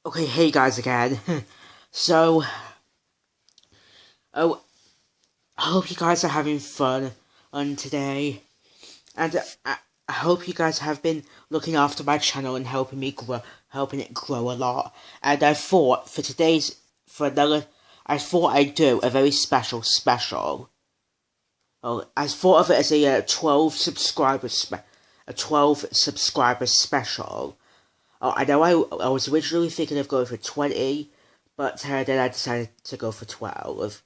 Okay, hey guys again. So, oh, I hope you guys are having fun on today, and I hope you guys have been looking after my channel and helping it grow a lot. And I thought I thought I'd do a very special. Oh, I thought of it as a 12 subscriber special. Oh, I know I was originally thinking of going for 20, but then I decided to go for 12.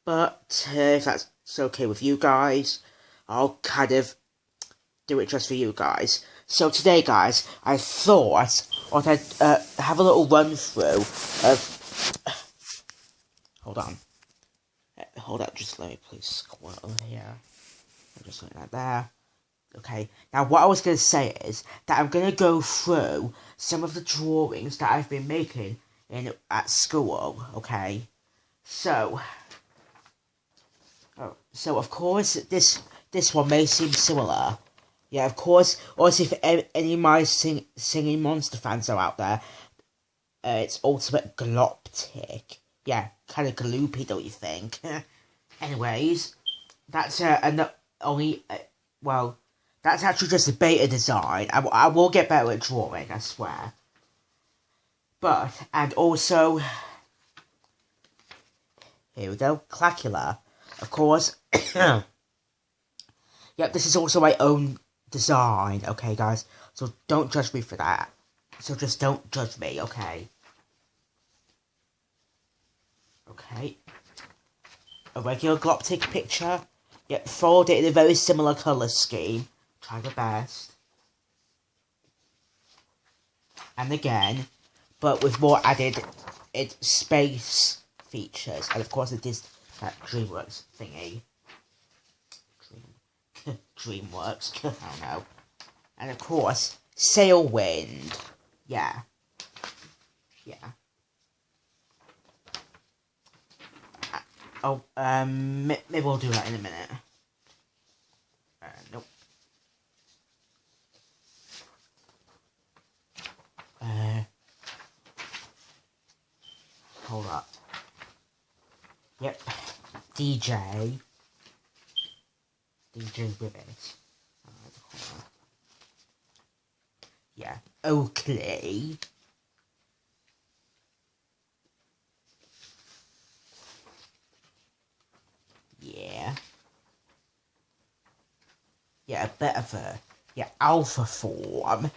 But if that's okay with you guys, I'll kind of do it just for you guys. So today, guys, I thought I'd have a little run through of... Hold on. Hold up, just let me please squat over here. Just like that there. Okay, now what I was going to say is that I'm going to go through some of the drawings that I've been making at school, okay? So of course, this one may seem similar. Yeah, of course, also if any of my singing monster fans are out there, it's Ultimate Gloptic. Yeah, kind of gloopy, don't you think? Anyways, that's that's actually just a beta design. I will get better at drawing, I swear. And also, here we go, Clacula. Of course. Yep, this is also my own design, okay, guys? So don't judge me for that. So just don't judge me, okay? Okay. A regular Gloptic picture. Yep, followed it in a very similar colour scheme. Try the best. And again, but with more added space features. And of course it is that DreamWorks thingy. DreamWorks, I don't know. And of course, Sailwind. Yeah. Maybe we'll do that in a minute. Nope. Hold up. Yep. DJ Ribbit. Yeah. Oakley. Yeah. Yeah, a bit of a alpha form.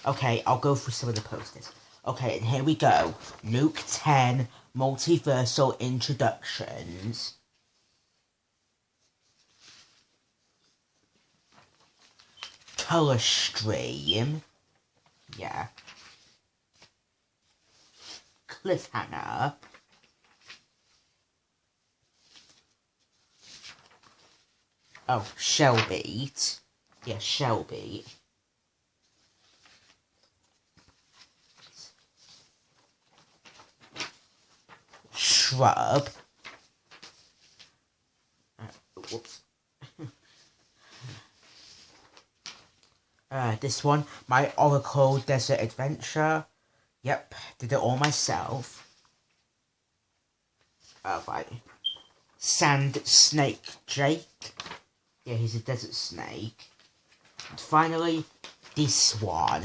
Okay, I'll go through some of the posters. Okay, and here we go. Luke 10 Multiversal Introductions. Color Stream. Yeah. Cliffhanger. Oh, Shellbeat. Yeah, Shellbeat. Shrub. Whoops. This one, My Oracle Desert Adventure. Yep, did it all myself. Right. Sand Snake Jake. Yeah, he's a desert snake. And finally, this one,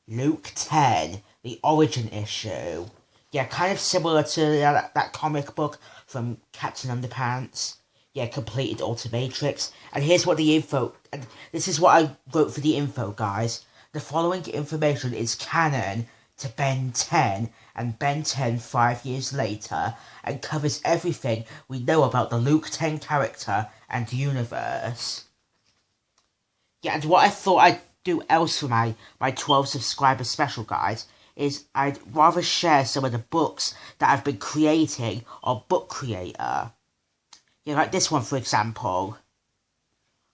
Luke 10, the origin issue. Yeah, kind of similar to that comic book from Captain Underpants. Yeah, completed Ultimatrix. And here's what the info... And this is what I wrote for the info, guys. The following information is canon to Ben 10 and Ben 10 5 years later, and covers everything we know about the Luke 10 character and universe. Yeah, and what I thought I'd do else for my 12 subscriber special, guys, is I'd rather share some of the books that I've been creating on Book Creator. Yeah, like this one, for example.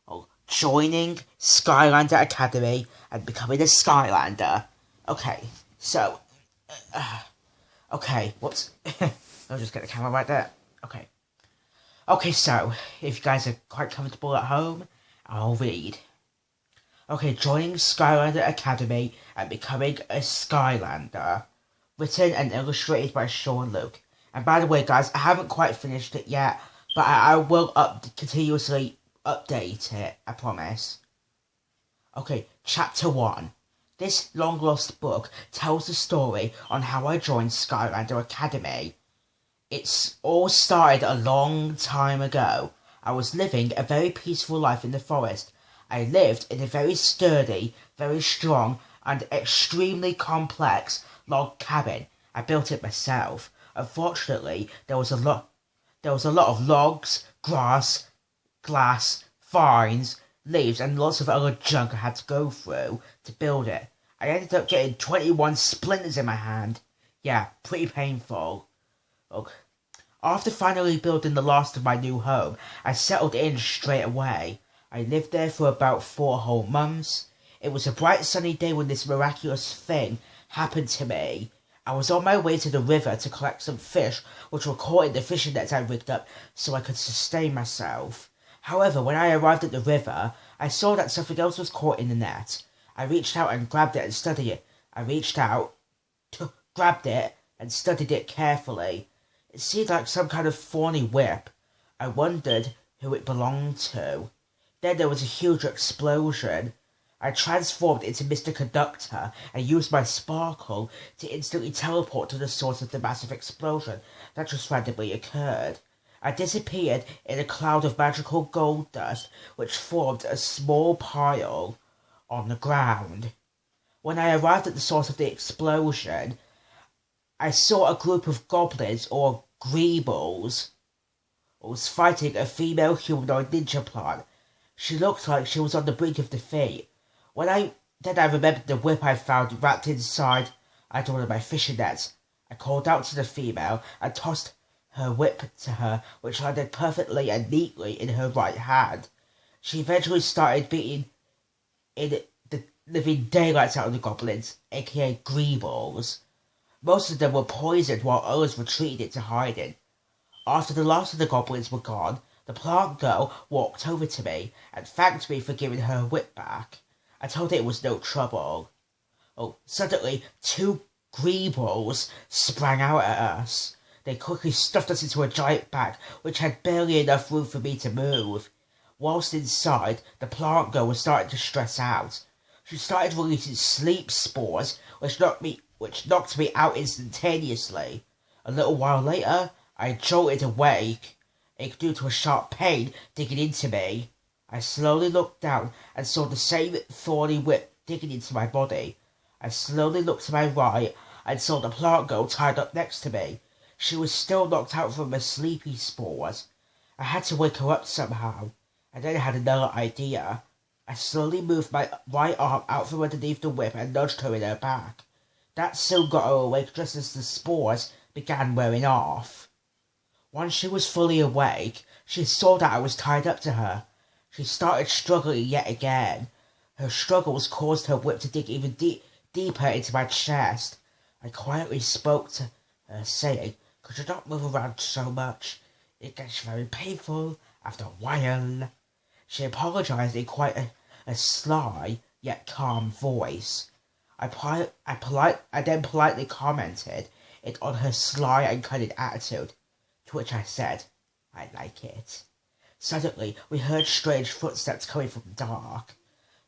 Oh, joining Skylander Academy and becoming a Skylander. Okay, so... okay, whoops. I'll just get the camera right there. Okay. Okay, so, if you guys are quite comfortable at home, I'll read. Okay, joining Skylander Academy and becoming a Skylander. Written and illustrated by Sean Luke. And by the way, guys, I haven't quite finished it yet, but I will continuously update it, I promise. Okay, Chapter 1. This long-lost book tells the story on how I joined Skylander Academy. It's all started a long time ago. I was living a very peaceful life in the forest. I lived in a very sturdy, very strong, and extremely complex log cabin. I built it myself. Unfortunately, there was a lot of logs, grass, glass, vines, leaves, and lots of other junk I had to go through to build it. I ended up getting 21 splinters in my hand. Yeah, pretty painful. Okay. After finally building the last of my new home, I settled in straight away. I lived there for about 4 whole months. It was a bright sunny day when this miraculous thing happened to me. I was on my way to the river to collect some fish which were caught in the fishing nets I rigged up so I could sustain myself. However, when I arrived at the river, I saw that something else was caught in the net. I reached out and grabbed it and studied it. Grabbed it and studied it carefully. It seemed like some kind of thorny whip. I wondered who it belonged to. Then there was a huge explosion. I transformed into Mr. Conductor and used my sparkle to instantly teleport to the source of the massive explosion that just randomly occurred. I disappeared in a cloud of magical gold dust which formed a small pile on the ground. When I arrived at the source of the explosion, I saw a group of goblins or greebles was fighting a female humanoid ninja plant. She looked like she was on the brink of defeat. Then I remembered the whip I found wrapped inside one of my fishing nets. I called out to the female and tossed her whip to her, which landed perfectly and neatly in her right hand. She eventually started beating in the living daylights out of the goblins, aka greeballs. Most of them were poisoned while others retreated into hiding. After the last of the goblins were gone, the plant girl walked over to me and thanked me for giving her whip back. I told her it was no trouble. Suddenly, 2 greeballs sprang out at us. They quickly stuffed us into a giant bag, which had barely enough room for me to move. Whilst inside, the plant girl was starting to stress out. She started releasing sleep spores, which knocked me out instantaneously. A little while later, I jolted awake, due to a sharp pain digging into me. I slowly looked down and saw the same thorny whip digging into my body. I slowly looked to my right and saw the plant girl tied up next to me. She was still knocked out from her sleepy spores. I had to wake her up somehow. I then had another idea. I slowly moved my right arm out from underneath the whip and nudged her in her back. That soon got her awake just as the spores began wearing off. Once she was fully awake, she saw that I was tied up to her. She started struggling yet again. Her struggles caused her whip to dig even deeper into my chest. I quietly spoke to her, saying, "Could you not move around so much? It gets very painful after a while." She apologized in quite a sly yet calm voice. I then politely commented on her sly and cunning attitude, to which I said, "I like it." Suddenly, we heard strange footsteps coming from the dark.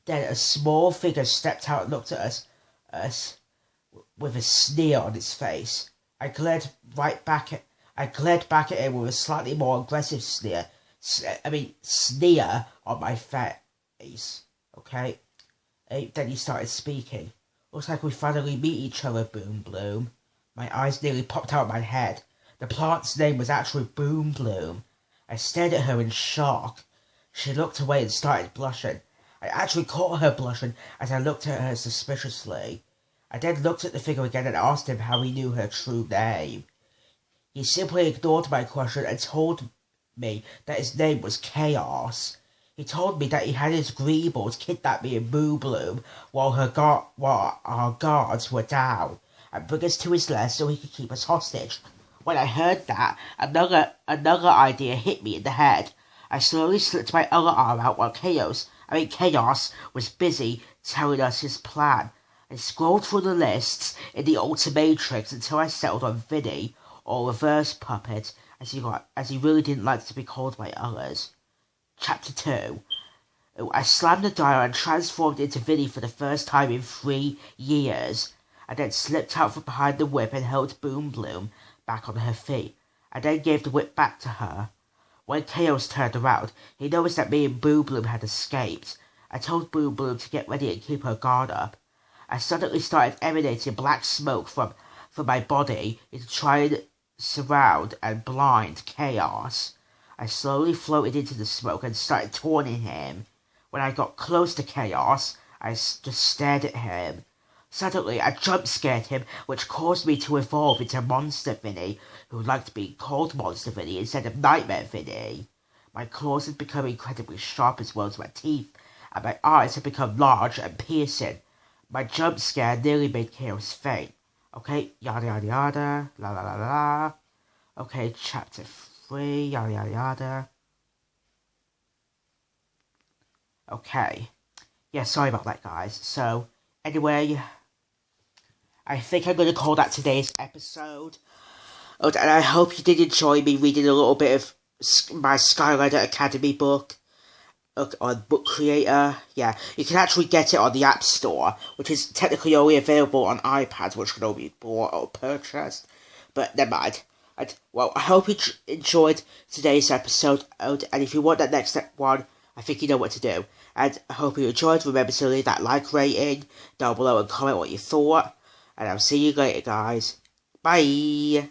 Then a small figure stepped out and looked at us with a sneer on its face. I glared back at him with a slightly more aggressive sneer on my face. Okay? Then he started speaking. "Looks like we finally meet each other, Boom Bloom." My eyes nearly popped out of my head. The plant's name was actually Boom Bloom. I stared at her in shock. She looked away and started blushing. I actually caught her blushing as I looked at her suspiciously. I then looked at the figure again and asked him how he knew her true name. He simply ignored my question and told me that his name was Chaos. He told me that he had his greeballs kidnap me and Boo Bloom while our guards were down and bring us to his lair so he could keep us hostage. When I heard that, another idea hit me in the head. I slowly slipped my other arm out while Chaos Chaos was busy telling us his plan. I scrolled through the lists in the Ultimatrix until I settled on Vinny, or Reverse Puppet, as he really didn't like to be called by others. Chapter 2. I slammed the dial and transformed into Vinny for the first time in 3 years. I then slipped out from behind the whip and held Boom Bloom back on her feet. I then gave the whip back to her. When Chaos turned around, he noticed that me and Boom Bloom had escaped. I told Boom Bloom to get ready and keep her guard up. I suddenly started emanating black smoke from my body to try and surround and blind Chaos. I slowly floated into the smoke and started taunting him. When I got close to Chaos, I just stared at him. Suddenly, I jump-scared him, which caused me to evolve into Monster Vinny, who liked being called Monster Vinny instead of Nightmare Vinny. My claws had become incredibly sharp as well as my teeth, and my eyes had become large and piercing. My jump scare nearly made Chaos faint. Okay, yada yada yada, la la la la. Okay, chapter 3, yada yada yada. Okay. Yeah, sorry about that, guys. So, anyway, I think I'm going to call that today's episode. And I hope you did enjoy me reading a little bit of my Skylander Academy book on Book Creator. Yeah, you can actually get it on the App Store, which is technically only available on iPads, which can only be bought or purchased. But never mind. I hope you enjoyed today's episode. And if you want that next one, I think you know what to do. And I hope you enjoyed. Remember to leave that like rating down below and comment what you thought. And I'll see you later, guys. Bye!